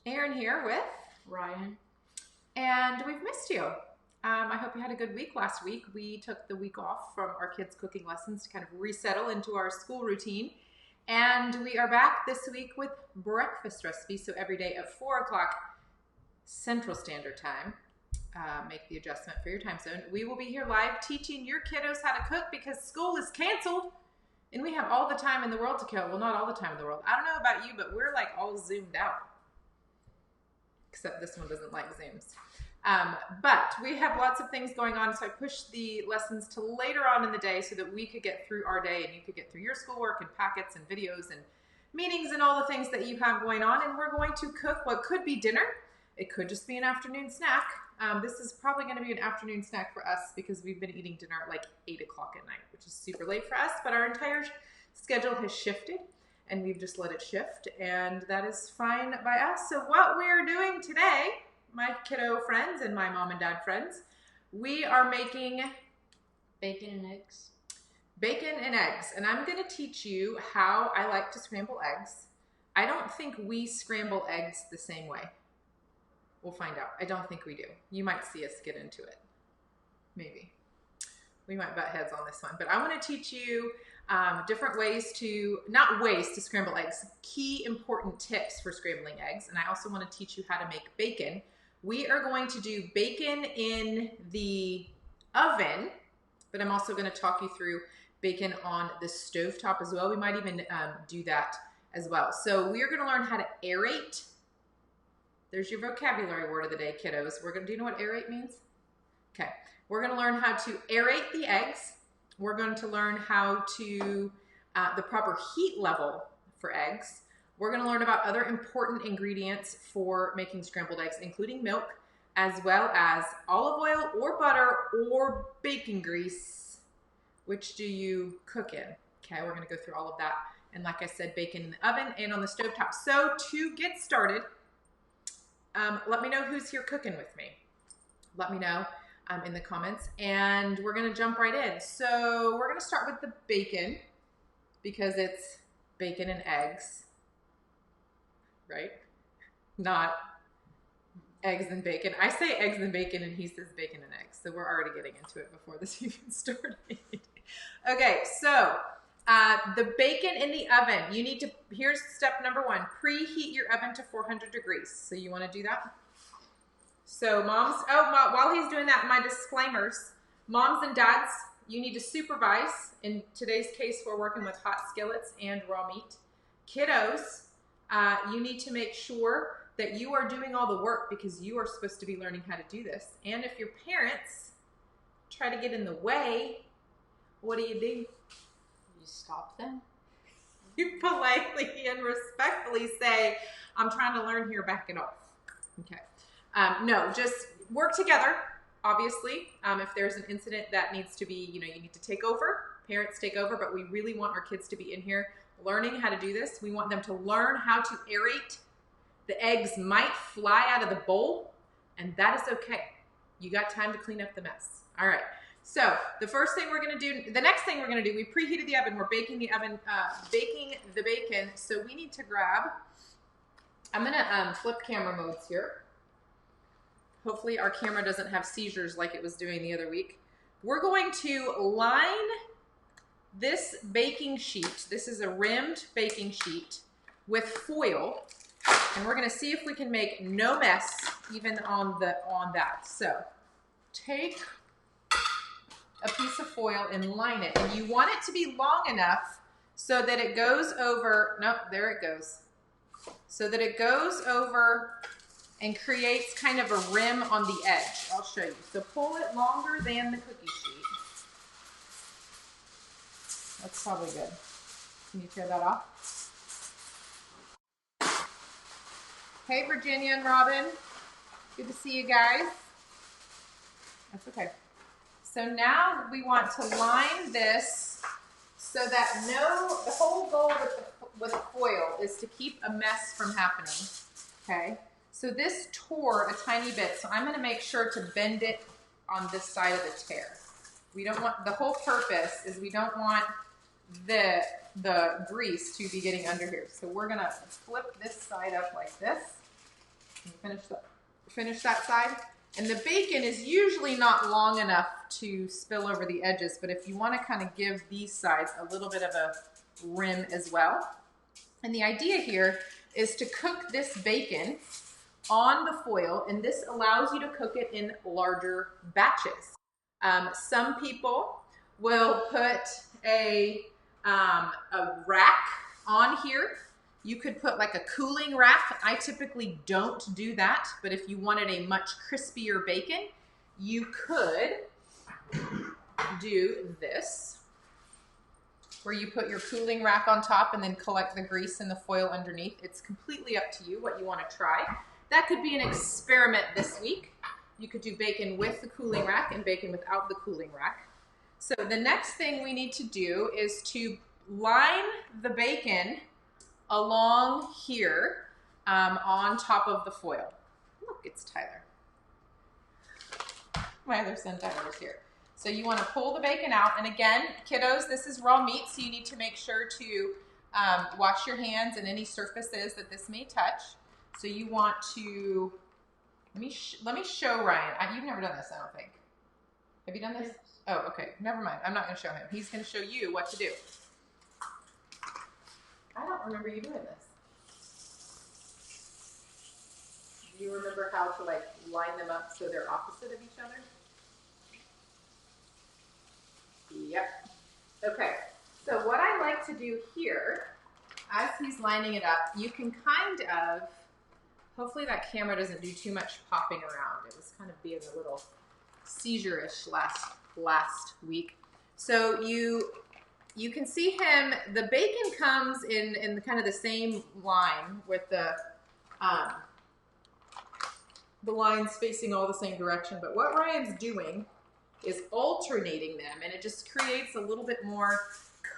Erin here with Ryan. And we've missed you. I hope you had a good week last week. We took the week off from our kids' cooking lessons to kind of resettle into our school routine. And we are back this week with breakfast recipes. So every day at 4 o'clock Central Standard Time, make the adjustment for your time zone. We will be here live teaching your kiddos how to cook because school is canceled. And we have all the time in the world to kill. Well, not all the time in the world. I don't know about you, but we're like all zoomed out. Except this one doesn't like Zooms. But we have lots of things going on, so I pushed the lessons to later on in the day so that we could get through our day and you could get through your schoolwork and packets and videos and meetings and all the things that you have going on. And we're going to cook what could be dinner. It could just be an afternoon snack. This is probably going to be an afternoon snack for us because we've been eating dinner at like 8 o'clock at night, which is super late for us, but our entire schedule has shifted. And we've just let it shift, and that is fine by us. So what we're doing today, my kiddo friends and my mom and dad friends, we are making Bacon and eggs. Bacon and eggs. And I'm going to teach you how I like to scramble eggs. I don't think we scramble eggs the same way. We'll find out. I don't think we do. You might see us get into it. Maybe. We might butt heads on this one. But I want to teach you different ways to, not ways to scramble eggs, key important tips for scrambling eggs. And I also want to teach you how to make bacon. We are going to do bacon in the oven, but I'm also going to talk you through bacon on the stovetop as well. We might even do that as well. So we are going to learn how to aerate. There's your vocabulary word of the day, kiddos. Do you know what aerate means? Okay. We're going to learn how to aerate the eggs. We're going to learn how to, the proper heat level for eggs. We're going to learn about other important ingredients for making scrambled eggs, including milk, as well as olive oil or butter or bacon grease. Which do you cook in? Okay, we're going to go through all of that. And like I said, bacon in the oven and on the stovetop. So to get started, let me know who's here cooking with me. Let me know in the comments, and we're going to jump right in. So we're going to start with the bacon because it's bacon and eggs, right? Not eggs and bacon. I say eggs and bacon and he says bacon and eggs. So we're already getting into it before this even started. Okay, so the bacon in the oven, you need to, here's step number one, preheat your oven to 400 degrees. So you want to do that? So moms, while he's doing that, my disclaimers, moms and dads, you need to supervise. In today's case, we're working with hot skillets and raw meat. Kiddos, you need to make sure that you are doing all the work because you are supposed to be learning how to do this. And if your parents try to get in the way, what do? You stop them. You politely and respectfully say, I'm trying to learn here, back it off. Okay. No, just work together, obviously. If there's an incident that needs to be, you need to take over, parents take over, but we really want our kids to be in here learning how to do this. We want them to learn how to aerate. The eggs might fly out of the bowl, and that is okay. You got time to clean up the mess. All right. So the first thing we're going to do, the next thing we're going to do, we preheated the oven. We're baking the oven, baking the bacon. So we need to grab, I'm going to flip camera modes here. Hopefully our camera doesn't have seizures like it was doing the other week. We're going to line this baking sheet, this is a rimmed baking sheet, with foil, and we're going to see if we can make no mess even on that. So take a piece of foil and line it, and you want it to be long enough so that it goes over, nope, there it goes, so that it goes over and creates kind of a rim on the edge. I'll show you. So pull it longer than the cookie sheet. That's probably good. Can you tear that off? Hey, Virginia and Robin. Good to see you guys. That's okay. So now we want to line this so that the whole goal with foil is to keep a mess from happening. Okay. So this tore a tiny bit, so I'm going to make sure to bend it on this side of the tear. We don't want, the whole purpose is we don't want the grease to be getting under here. So we're going to flip this side up like this. Finish that side. And the bacon is usually not long enough to spill over the edges, but if you want to kind of give these sides a little bit of a rim as well. And the idea here is to cook this bacon on the foil, and this allows you to cook it in larger batches. Some people will put a rack on here. You could put like a cooling rack. I typically don't do that, but if you wanted a much crispier bacon, you could do this, where you put your cooling rack on top and then collect the grease and the foil underneath. It's completely up to you what you want to try. That could be an experiment this week. You could do bacon with the cooling rack and bacon without the cooling rack. So the next thing we need to do is to line the bacon along here on top of the foil. Look, it's Tyler. My other son Tyler is here. So you want to pull the bacon out, and again, kiddos, this is raw meat, so you need to make sure to wash your hands and any surfaces that this may touch. So you want to, let me show Ryan. You've never done this, I don't think. Have you done this? Oh, okay, never mind. I'm not going to show him. He's going to show you what to do. I don't remember you doing this. Do you remember how to like line them up so they're opposite of each other? Yep. Okay, so what I like to do here, as he's lining it up, you can kind of, hopefully that camera doesn't do too much popping around. It was kind of being a little seizure-ish last week. So you can see him, the bacon comes in kind of the same line with the lines facing all the same direction, but what Ryan's doing is alternating them, and it just creates a little bit more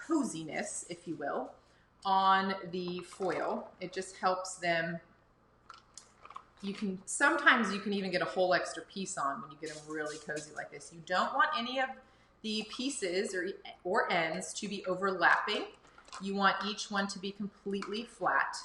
coziness, if you will, on the foil. It just helps them. Sometimes you can even get a whole extra piece on when you get them really cozy like this. You don't want any of the pieces or ends to be overlapping. You want each one to be completely flat.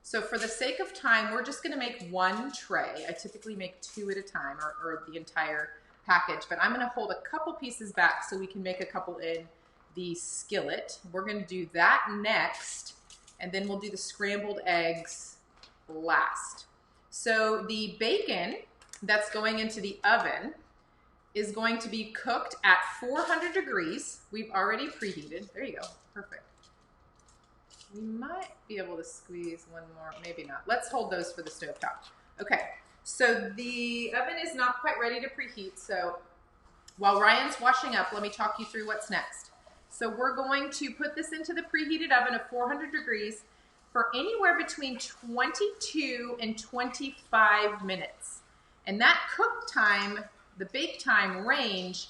So for the sake of time, we're just gonna make one tray. I typically make 2 at a time, or the entire package, but I'm gonna hold a couple pieces back so we can make a couple in the skillet. We're gonna do that next, and then we'll do the scrambled eggs last. So the bacon that's going into the oven is going to be cooked at 400 degrees. We've already preheated. There you go, perfect. We might be able to squeeze one more, maybe not. Let's hold those for the stovetop. Okay, so the oven is not quite ready to preheat, so while Ryan's washing up, let me talk you through what's next. So we're going to put this into the preheated oven of 400 degrees for anywhere between 22 and 25 minutes. And that cook time, the bake time range,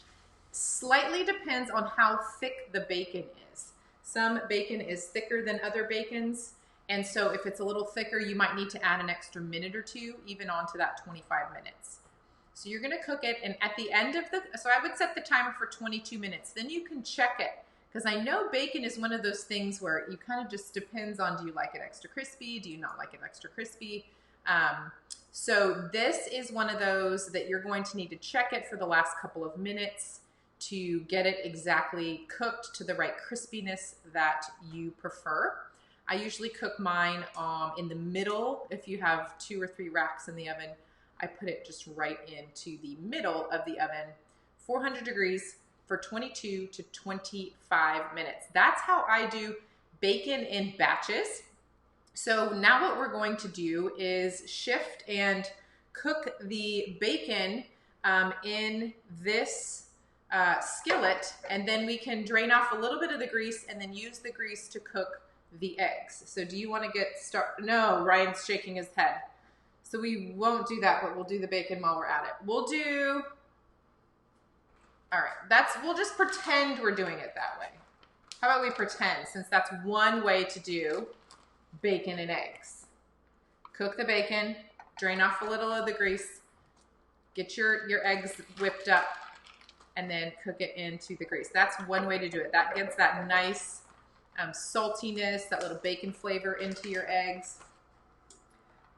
slightly depends on how thick the bacon is. Some bacon is thicker than other bacons, and so if it's a little thicker, you might need to add an extra minute or two, even onto that 25 minutes. So you're gonna cook it, and at the end of so I would set the timer for 22 minutes. Then you can check it, because I know bacon is one of those things where you kind of just depends on, do you like it extra crispy? Do you not like it extra crispy? So this is one of those that you're going to need to check it for the last couple of minutes to get it exactly cooked to the right crispiness that you prefer. I usually cook mine in the middle. If you have 2 or 3 racks in the oven, I put it just right into the middle of the oven, 400 degrees for 22 to 25 minutes. That's how I do bacon in batches. So now what we're going to do is shift and cook the bacon in this skillet, and then we can drain off a little bit of the grease and then use the grease to cook the eggs. So do you want to get started? No, Ryan's shaking his head. So we won't do that, but we'll do the bacon while we're at it. We'll do, all right, we'll just pretend we're doing it that way. How about we pretend, since that's one way to do bacon and eggs. Cook the bacon, drain off a little of the grease, get your eggs whipped up, and then cook it into the grease. That's one way to do it. That gets that nice saltiness, that little bacon flavor into your eggs.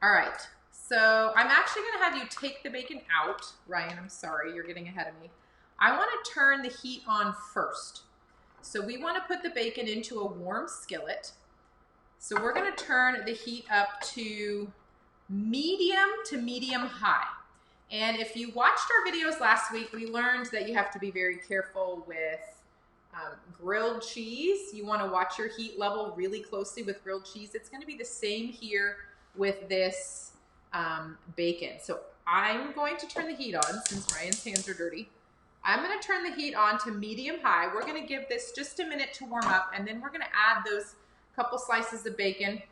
All right, so I'm actually gonna have you take the bacon out. Ryan, I'm sorry, you're getting ahead of me. I wanna turn the heat on first. So we wanna put the bacon into a warm skillet. So we're gonna turn the heat up to medium high. And if you watched our videos last week, we learned that you have to be very careful with grilled cheese. You want to watch your heat level really closely with grilled cheese. It's going to be the same here with this bacon. So I'm going to turn the heat on since Ryan's hands are dirty. I'm going to turn the heat on to medium high. We're going to give this just a minute to warm up, and then we're going to add those couple slices of bacon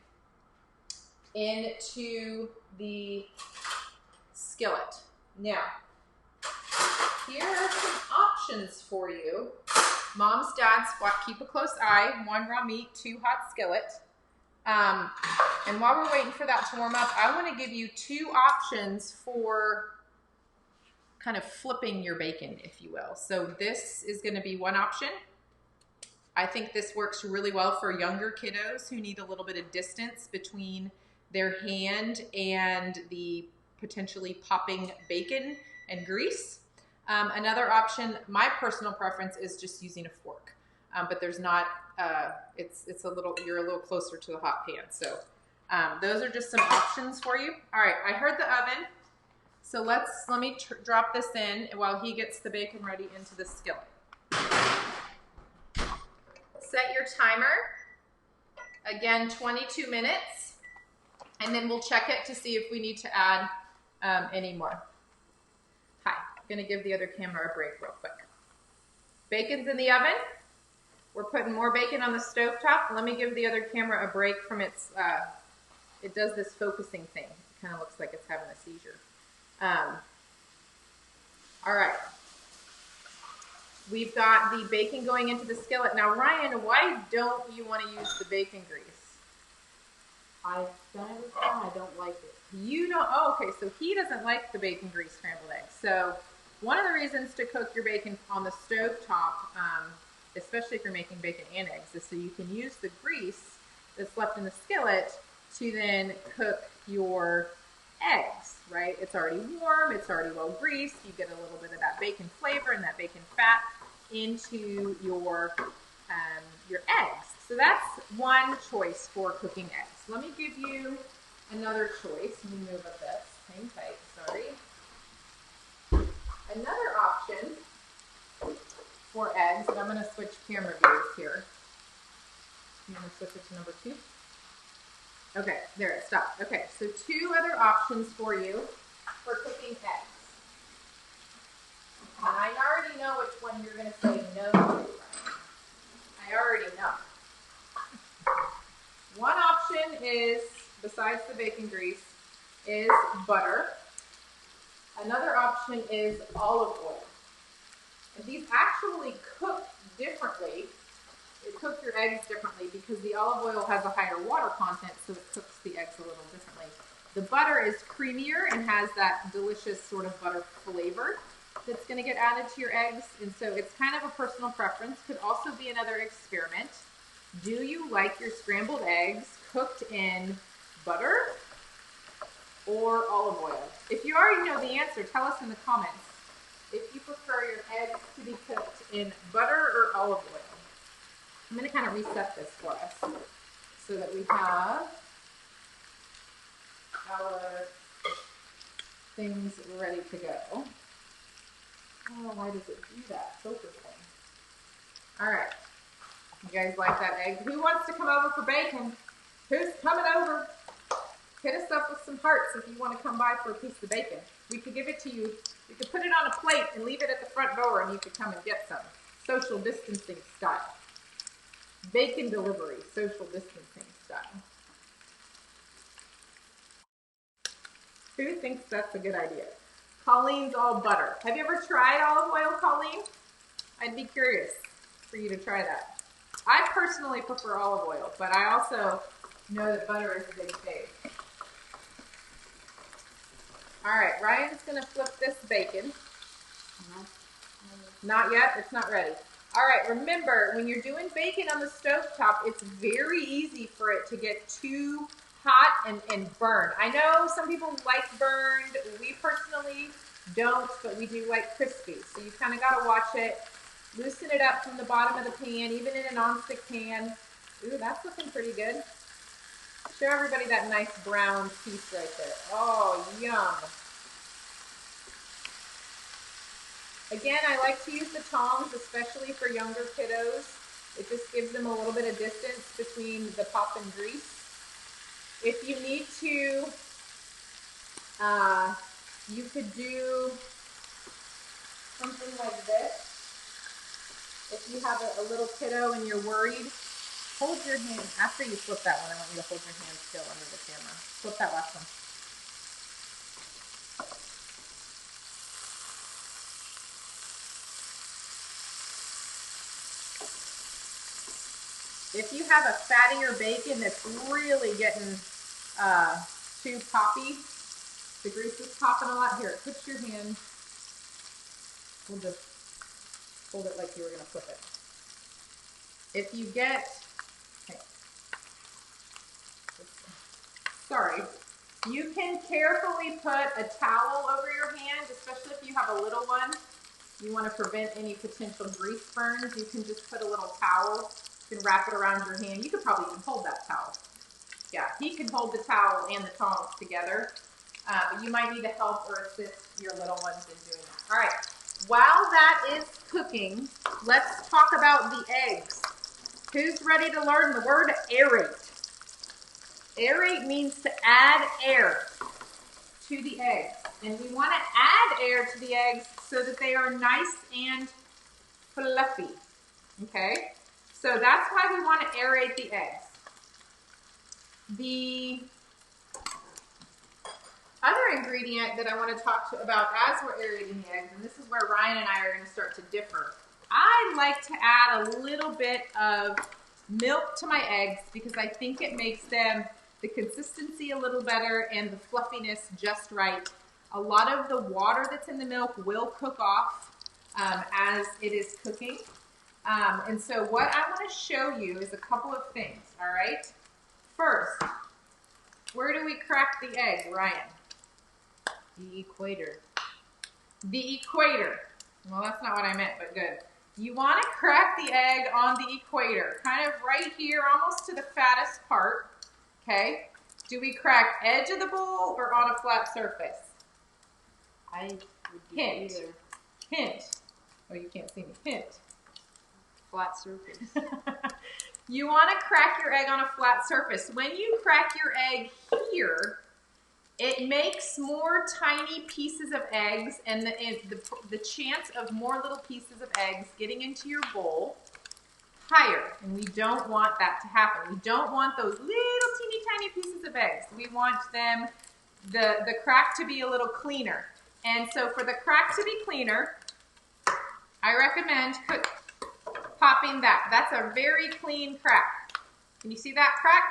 into the skillet. Now, here are some options for you. Moms, dads, keep a close eye. 1 raw meat, 2 hot skillet. And while we're waiting for that to warm up, I want to give you 2 options for kind of flipping your bacon, if you will. So this is going to be one option. I think this works really well for younger kiddos who need a little bit of distance between their hand and the potentially popping bacon and grease. Another option, my personal preference, is just using a fork, but there's not. It's a little. You're a little closer to the hot pan, so those are just some options for you. All right, I heard the oven, so let me drop this in while he gets the bacon ready into the skillet. Set your timer. Again, 22 minutes, and then we'll check it to see if we need to add any more. Hi, I'm gonna give the other camera a break real quick. Bacon's in the oven. We're putting more bacon on the stovetop. Let me give the other camera a break from its, it does this focusing thing. It kind of looks like it's having a seizure. All right. We've got the bacon going into the skillet. Now, Ryan, why don't you want to use the bacon grease? I've done it before and I don't like it. You don't, oh, okay, so he doesn't like the bacon grease scrambled eggs. So one of the reasons to cook your bacon on the stove top, especially if you're making bacon and eggs, is so you can use the grease that's left in the skillet to then cook your eggs, right? It's already warm, it's already well greased, you get a little bit of that bacon flavor and that bacon fat into your eggs. So that's one choice for cooking eggs. Let me give you another choice. Let me move up this. Hang tight, sorry. Another option for eggs, and I'm going to switch camera views here. I'm going to switch it to number 2. Okay, there it stopped. Okay, so 2 other options for you for cooking eggs. And I already know which one you're going to say no to. I already know. One option is, besides the bacon grease, is butter. Another option is olive oil. And these actually cook differently. It cooks your eggs differently because the olive oil has a higher water content, so it cooks the eggs a little differently. The butter is creamier and has that delicious sort of butter flavor that's going to get added to your eggs. And so it's kind of a personal preference. Could also be another experiment. Do you like your scrambled eggs cooked in butter or olive oil? If you already know the answer, tell us in the comments if you prefer your eggs to be cooked in butter or olive oil. I'm going to kind of reset this for us so that we have our things ready to go. Oh, why does it do that? Focus thing. All right. You guys like that egg? Who wants to come over for bacon? Who's coming over? Hit us up with some hearts if you want to come by for a piece of bacon. We could give it to you. We could put it on a plate and leave it at the front door and you could come and get some. Social distancing style. Bacon delivery, social distancing style. Who thinks that's a good idea? Colleen's all butter. Have you ever tried olive oil, Colleen? I'd be curious for you to try that. I personally prefer olive oil, but I also know that butter is a big fave. All right, Ryan's gonna flip this bacon. Not yet, it's not ready. All right, remember, when you're doing bacon on the stovetop, it's very easy for it to get too hot and burn. I know some people like burned. We personally don't, but we do like crispy. So you kind of got to watch it. Loosen it up from the bottom of the pan, even in a nonstick pan. Ooh, that's looking pretty good. Show everybody that nice brown piece right there. Oh, yum. Again, I like to use the tongs, especially for younger kiddos. It just gives them a little bit of distance between the pop and grease. If you need to, you could do something like this. If you have a little kiddo and you're worried, hold your hand. After you flip that one, I want you to hold your hand still under the camera. Flip that last one. If you have a fattier bacon that's really getting too poppy, the grease is popping a lot. Here, put your hand. We'll just hold it like you were going to flip it. If you get, okay, sorry, you can carefully put a towel over your hand, especially if you have a little one. You want to prevent any potential grease burns. You can just put a little towel. You can wrap it around your hand. You could probably even hold that towel. Yeah, he can hold the towel and the tongs together. But you might need to help or assist your little ones in doing that. All right, while that is cooking, let's talk about the eggs. Who's ready to learn the word aerate? Aerate means to add air to the eggs. And we want to add air to the eggs so that they are nice and fluffy. Okay? So that's why we want to aerate the eggs. The other ingredient that I want to talk about as we're aerating the eggs, and this is where Ryan and I are going to start to differ. I like to add a little bit of milk to my eggs because I think it makes them the consistency a little better and the fluffiness just right. A lot of the water that's in the milk will cook off as it is cooking. And so what I want to show you is a couple of things, all right? First, where do we crack the egg, Ryan? The equator. The equator. Well, that's not what I meant, but good. You want to crack the egg on the equator, kind of right here, almost to the fattest part, okay? Do we crack edge of the bowl or on a flat surface? I would do Hint. either. Hint. Oh, you can't see me. Hint. Flat surface. You want to crack your egg on a flat surface. When you crack your egg here, it makes more tiny pieces of eggs, and the chance of more little pieces of eggs getting into your bowl higher, and we don't want that to happen. We don't want those little teeny tiny pieces of eggs. We want them, the crack to be a little cleaner. And so for the crack to be cleaner, I recommend popping that. That's a very clean crack. Can you see that crack?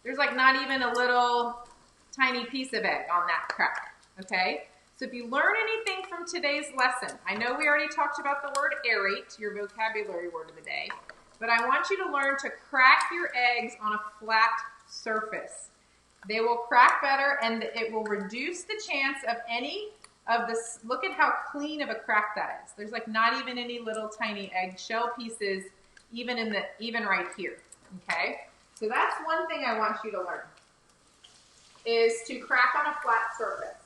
There's like not even a little tiny piece of egg on that crack, okay? So if you learn anything from today's lesson, I know we already talked about the word aerate, your vocabulary word of the day, but I want you to learn to crack your eggs on a flat surface. They will crack better and it will reduce the chance of any of this. Look at how clean of a crack that is. There's like not even any little tiny eggshell pieces even right here, okay? So that's one thing I want you to learn, is to crack on a flat surface.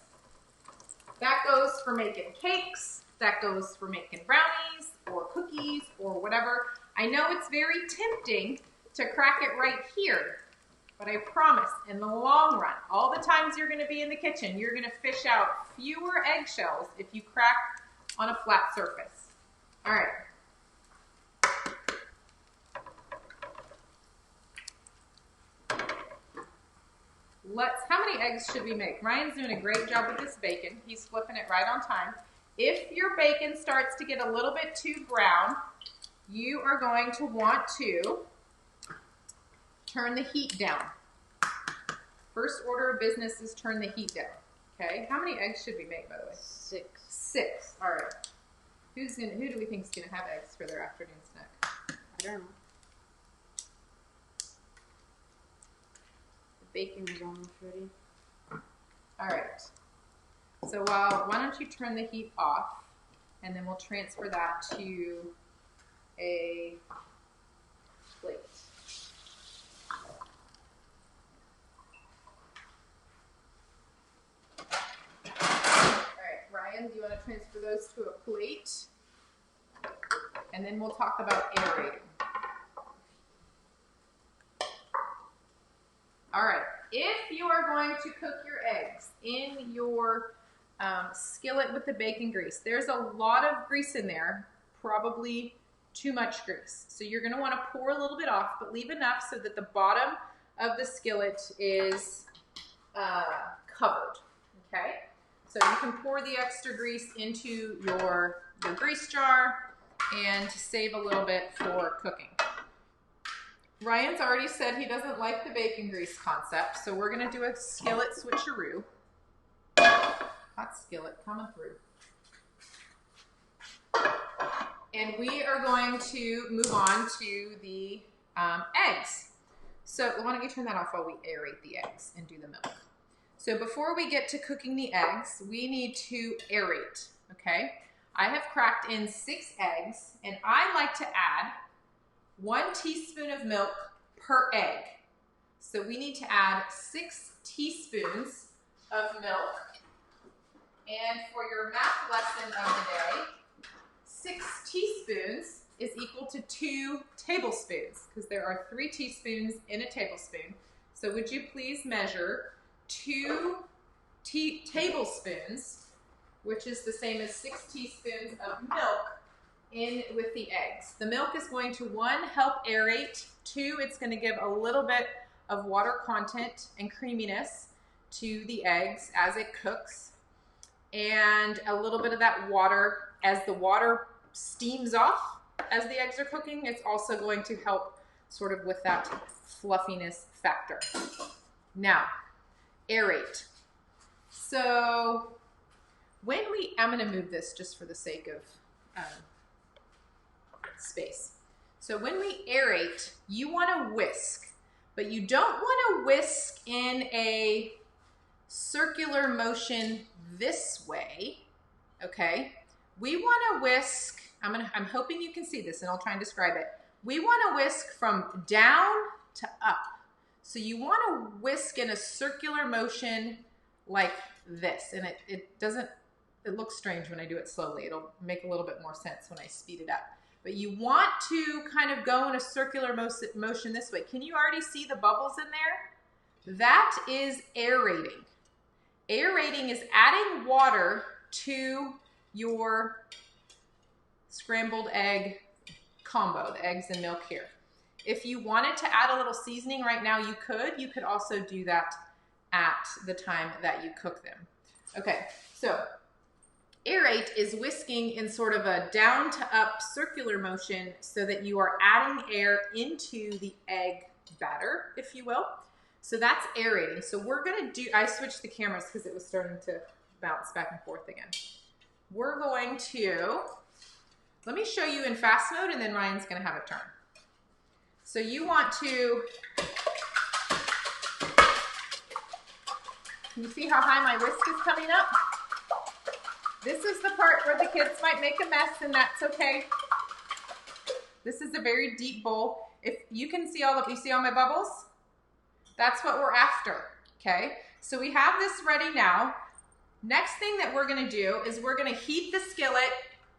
That goes for making cakes, that goes for making brownies or cookies or whatever. I know it's very tempting to crack it right here, but I promise in the long run, all the times you're going to be in the kitchen, you're going to fish out fewer eggshells if you crack on a flat surface. All right. How many eggs should we make? Ryan's doing a great job with this bacon. He's flipping it right on time. If your bacon starts to get a little bit too brown, you are going to want to turn the heat down. First order of business is turn the heat down. Okay, how many eggs should we make, by the way? 6. 6. All right. Who do we think is going to have eggs for their afternoon snack? I don't know. The bacon is almost ready. All right. So why don't you turn the heat off, and then we'll transfer that to a plate. Ryan, do you want to transfer those to a plate? And then we'll talk about aerating. All right, if you are going to cook your eggs in your skillet with the bacon grease, there's a lot of grease in there, probably too much grease. So you're going to want to pour a little bit off, but leave enough so that the bottom of the skillet is covered, okay? So you can pour the extra grease into your grease jar and save a little bit for cooking. Ryan's already said he doesn't like the bacon grease concept, so we're going to do a skillet switcheroo. Hot skillet coming through. And we are going to move on to the eggs. So why don't you turn that off while we aerate the eggs and do the milk. So before we get to cooking the eggs, we need to aerate, okay? I have cracked in 6 eggs, and I like to add 1 teaspoon of milk per egg. So we need to add 6 teaspoons of milk. And for your math lesson of the day, 6 teaspoons is equal to 2 tablespoons, because there are 3 teaspoons in a tablespoon. So would you please measure 2 tablespoons, which is the same as 6 teaspoons of milk, in with the eggs. The milk is going to, 1, help aerate, 2, it's going to give a little bit of water content and creaminess to the eggs as it cooks, and a little bit of that water, as the water steams off as the eggs are cooking, it's also going to help sort of with that fluffiness factor. Now, aerate. So I'm going to move this just for the sake of space. So when we aerate, you want to whisk, but you don't want to whisk in a circular motion this way, okay? We want to whisk, I'm hoping you can see this, and I'll try and describe it. We want to whisk from down to up. So you want to whisk in a circular motion like this, and it looks strange when I do it slowly. It'll make a little bit more sense when I speed it up. But you want to kind of go in a circular motion this way. Can you already see the bubbles in there? That is aerating. Aerating is adding water to your scrambled egg combo, the eggs and milk here. If you wanted to add a little seasoning right now, you could. You could also do that at the time that you cook them. Okay, so aerate is whisking in sort of a down to up circular motion so that you are adding air into the egg batter, if you will. So that's aerating. So we're gonna do, I switched the cameras because it was starting to bounce back and forth again. We're going to, let me show you in fast mode, and then Ryan's gonna have a turn. So you want to, can you see how high my whisk is coming up? This is the part where the kids might make a mess, and that's okay. This is a very deep bowl. If you can see you see all my bubbles? That's what we're after, okay? So we have this ready now. Next thing that we're gonna do is we're gonna heat the skillet,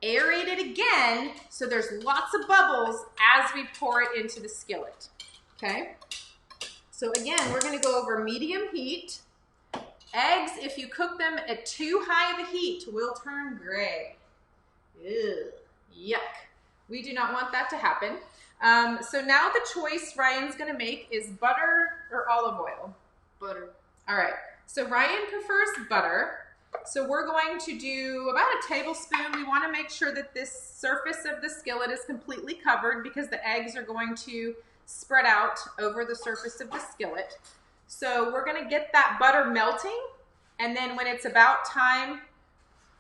aerate it again, so there's lots of bubbles as we pour it into the skillet, okay? So again, we're gonna go over medium heat. Eggs, if you cook them at too high of a heat, will turn gray. Ew, yuck. We do not want that to happen. So now the choice Ryan's gonna make is butter or olive oil? Butter. All right, so Ryan prefers butter. So we're going to do about a tablespoon. We wanna make sure that this surface of the skillet is completely covered because the eggs are going to spread out over the surface of the skillet. So we're gonna get that butter melting, and then when it's about time,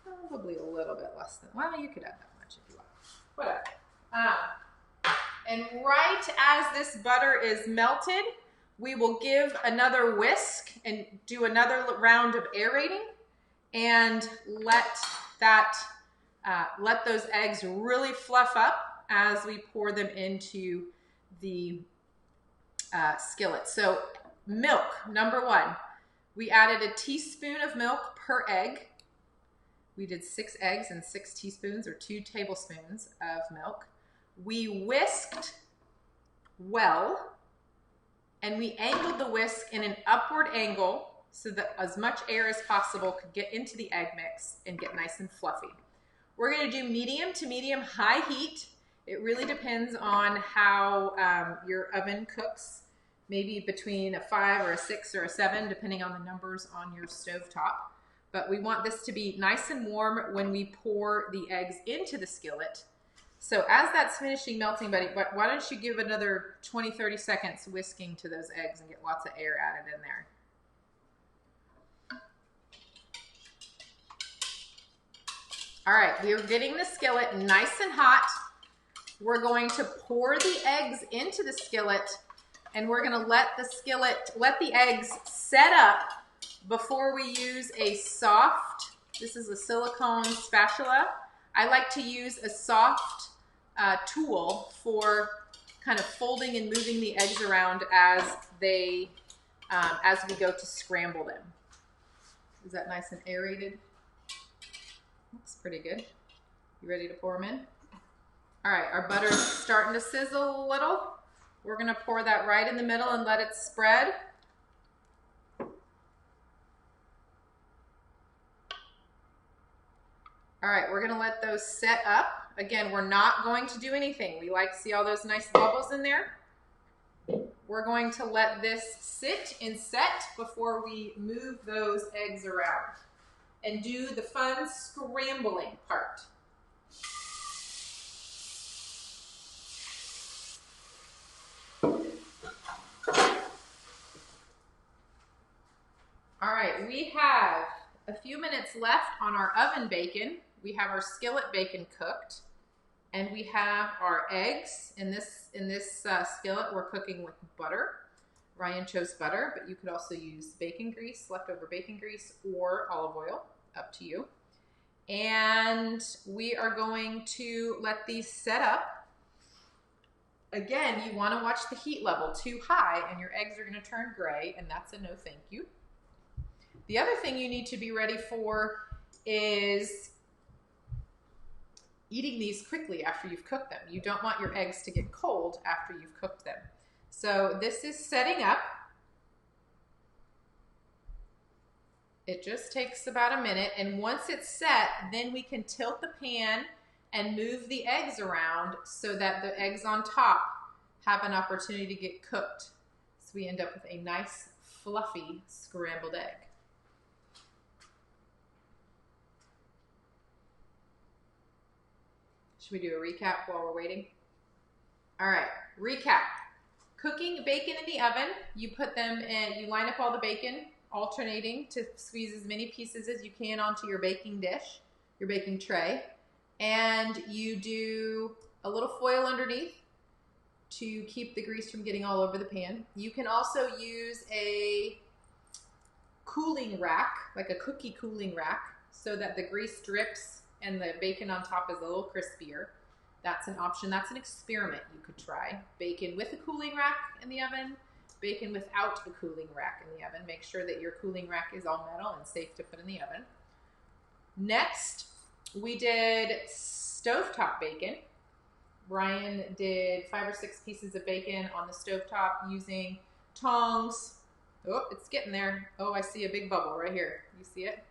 probably a little bit less than, well, you could add that much if you want, whatever. And right as this butter is melted, we will give another whisk and do another round of aerating and let those eggs really fluff up as we pour them into the skillet. So milk, number one. We added a teaspoon of milk per egg. We did 6 eggs and 6 teaspoons or 2 tablespoons of milk. We whisked well, and we angled the whisk in an upward angle so that as much air as possible could get into the egg mix and get nice and fluffy. We're going to do medium to medium high heat. It really depends on how your oven cooks, maybe between a 5 or a 6 or a 7, depending on the numbers on your stovetop. But we want this to be nice and warm when we pour the eggs into the skillet. So as that's finishing melting, buddy, why don't you give another 20-30 seconds whisking to those eggs and get lots of air added in there. All right, we are getting the skillet nice and hot. We're going to pour the eggs into the skillet, and we're gonna let the eggs set up before we use a soft, this is a silicone spatula. I like to use a soft tool for kind of folding and moving the eggs around as we go to scramble them. Is that nice and aerated? Looks pretty good. You ready to pour them in? All right, our butter's starting to sizzle a little. We're gonna pour that right in the middle and let it spread. All right, we're gonna let those set up. Again, we're not going to do anything. We like to see all those nice bubbles in there. We're going to let this sit and set before we move those eggs around and do the fun scrambling part. All right, we have a few minutes left on our oven bacon. We have our skillet bacon cooked, and we have our eggs. In this skillet, we're cooking with butter. Ryan chose butter, but you could also use bacon grease, leftover bacon grease, or olive oil, up to you. And we are going to let these set up. Again, you want to watch the heat level. Too high and your eggs are going to turn gray, and that's a no thank you. The other thing you need to be ready for is eating these quickly after you've cooked them. You don't want your eggs to get cold after you've cooked them. So this is setting up. It just takes about a minute, and once it's set, then we can tilt the pan and move the eggs around so that the eggs on top have an opportunity to get cooked. So we end up with a nice, fluffy scrambled egg. Should we do a recap while we're waiting? All right, recap. Cooking bacon in the oven, you put them in, you line up all the bacon, alternating to squeeze as many pieces as you can onto your baking dish, your baking tray, and you do a little foil underneath to keep the grease from getting all over the pan. You can also use a cooling rack, like a cookie cooling rack, so that the grease drips and the bacon on top is a little crispier. That's an option. That's an experiment you could try. Bacon with a cooling rack in the oven, bacon without a cooling rack in the oven. Make sure that your cooling rack is all metal and safe to put in the oven. Next, we did stovetop bacon. Brian did 5 or 6 pieces of bacon on the stovetop using tongs. Oh, it's getting there. Oh, I see a big bubble right here. You see it?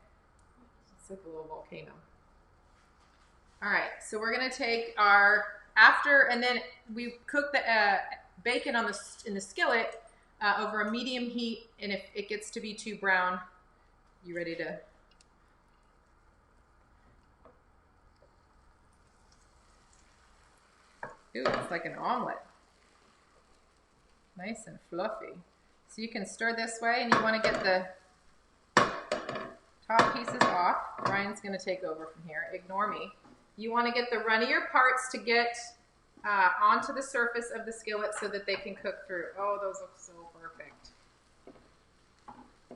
It's like a little volcano. All right, so we're gonna take our, and then we cook the bacon in the skillet over a medium heat, and if it gets to be too brown, you ready to? Ooh, it's like an omelet. Nice and fluffy. So you can stir this way, and you want to get the top pieces off. Ryan's gonna take over from here. Ignore me. You want to get the runnier parts to get onto the surface of the skillet so that they can cook through. Oh, those look so perfect.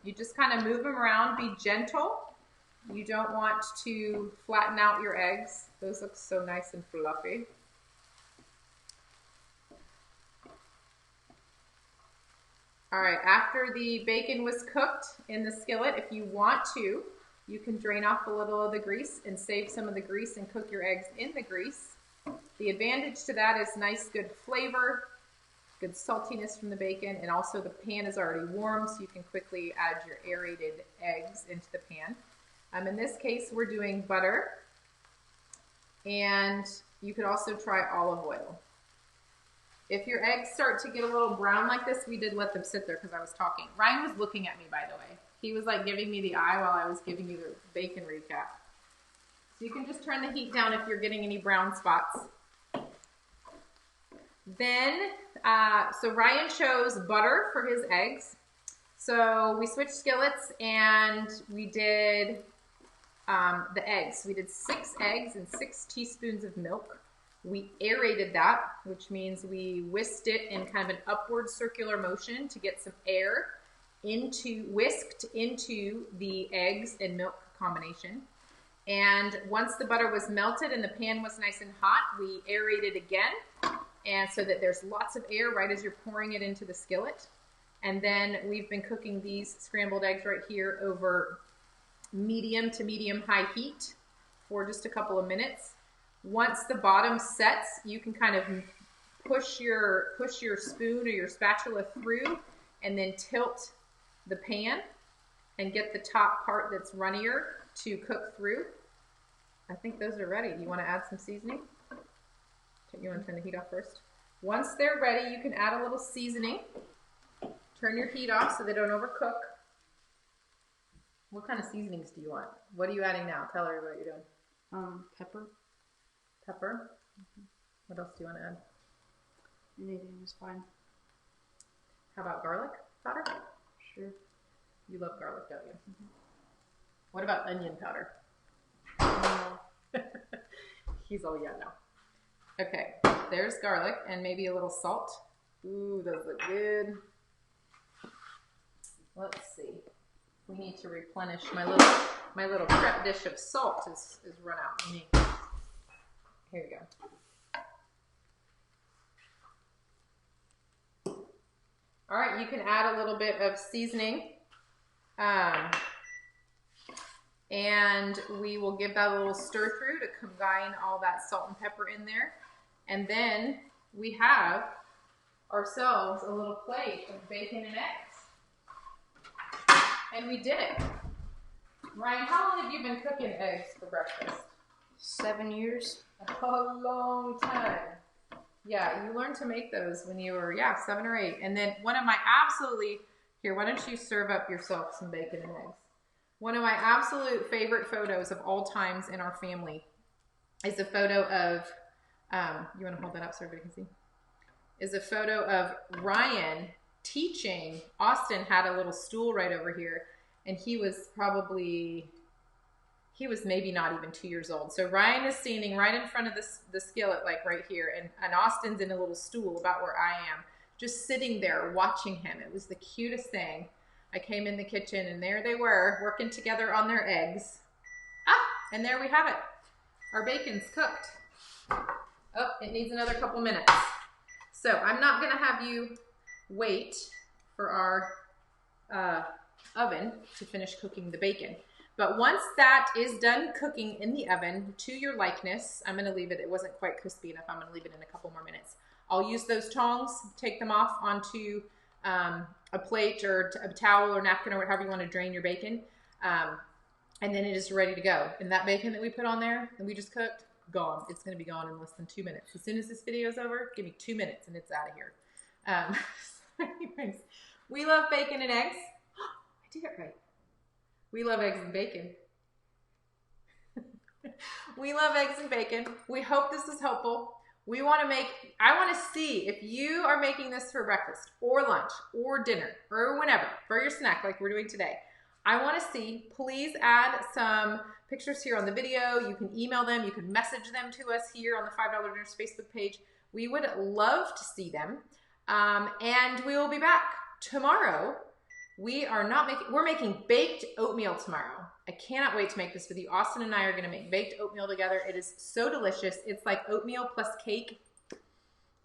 You just kind of move them around, be gentle. You don't want to flatten out your eggs. Those look so nice and fluffy. All right, after the bacon was cooked in the skillet, if you want to, you can drain off a little of the grease and save some of the grease and cook your eggs in the grease. The advantage to that is nice, good flavor, good saltiness from the bacon, and also the pan is already warm, so you can quickly add your aerated eggs into the pan. In this case, we're doing butter, and you could also try olive oil. If your eggs start to get a little brown like this, we did let them sit there because I was talking. Ryan was looking at me, by the way. He was like giving me the eye while I was giving you the bacon recap. So you can just turn the heat down if you're getting any brown spots. Then, so Ryan chose butter for his eggs. So we switched skillets and we did the eggs. We did 6 eggs and 6 teaspoons of milk. We aerated that, which means we whisked it in kind of an upward circular motion to get some air whisked into the eggs and milk combination. And once the butter was melted and the pan was nice and hot, we aerated again, and so that there's lots of air right as you're pouring it into the skillet. And then we've been cooking these scrambled eggs right here over medium to medium high heat for just a couple of minutes. Once the bottom sets, you can kind of push your spoon or your spatula through and then tilt the pan and get the top part that's runnier to cook through. I think those are ready. Do you want to add some seasoning? You want to turn the heat off first? Once they're ready, you can add a little seasoning. Turn your heat off so they don't overcook. What kind of seasonings do you want? What are you adding now? Tell everybody what you're doing. Pepper. Pepper? What else do you want to add? Anything is fine. How about garlic powder? Sure. You love garlic, don't you? Mm-hmm. What about onion powder? He's all yeah now. Okay, there's garlic and maybe a little salt. Ooh, those look good. Let's see. We need to replenish my little prep dish of salt is run out. Here you go. All right, you can add a little bit of seasoning. And we will give that a little stir through to combine all that salt and pepper in there. And then we have ourselves a little plate of bacon and eggs. And we did it. Ryan, how long have you been cooking eggs for breakfast? 7 years. A long time. Yeah, you learned to make those when you were, 7 or 8. And then one of my here, why don't you serve up yourself some bacon and eggs? One of my absolute favorite photos of all times in our family is a photo of, you want to hold that up so everybody can see? Is a photo of Ryan teaching. Austin had a little stool right over here, and he was maybe not even 2 years old. So Ryan is standing right in front of the skillet, like right here, and Austin's in a little stool about where I am, just sitting there watching him. It was the cutest thing. I came in the kitchen, and there they were, working together on their eggs. And there we have it. Our bacon's cooked. Oh, it needs another couple minutes. So I'm not going to have you wait for our oven to finish cooking the bacon. But once that is done cooking in the oven to your likeness, I'm going to leave it. It wasn't quite crispy enough. I'm going to leave it in a couple more minutes. I'll use those tongs, take them off onto a plate or a towel or napkin or however you want to drain your bacon. And then it is ready to go. And that bacon that we put on there that we just cooked, gone. It's going to be gone in less than 2 minutes. As soon as this video is over, give me 2 minutes and it's out of here. Anyways, we love bacon and eggs. I did it right. We love eggs and bacon. We love eggs and bacon. We hope this is helpful. I want to see if you are making this for breakfast or lunch or dinner or whenever, for your snack like we're doing today. I want to see, please add some pictures here on the video. You can email them. You can message them to us here on the $5 Dinners Facebook page. We would love to see them. And we will be back tomorrow we're making baked oatmeal tomorrow. I cannot wait to make this with you. Austin and I are gonna make baked oatmeal together. It is so delicious. It's like oatmeal plus cake.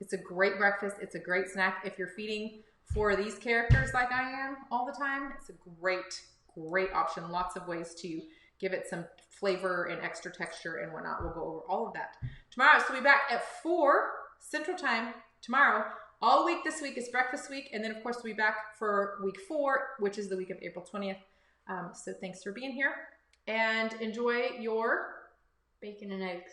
It's a great breakfast. It's a great snack. If you're feeding for these characters like I am all the time, it's a great option. Lots of ways to give it some flavor and extra texture and whatnot. We'll go over all of that tomorrow. So we'll be back at 4 Central Time tomorrow. All week this week is breakfast week. And then, of course, we'll be back for week 4, which is the week of April 20th. So thanks for being here. And enjoy your bacon and eggs.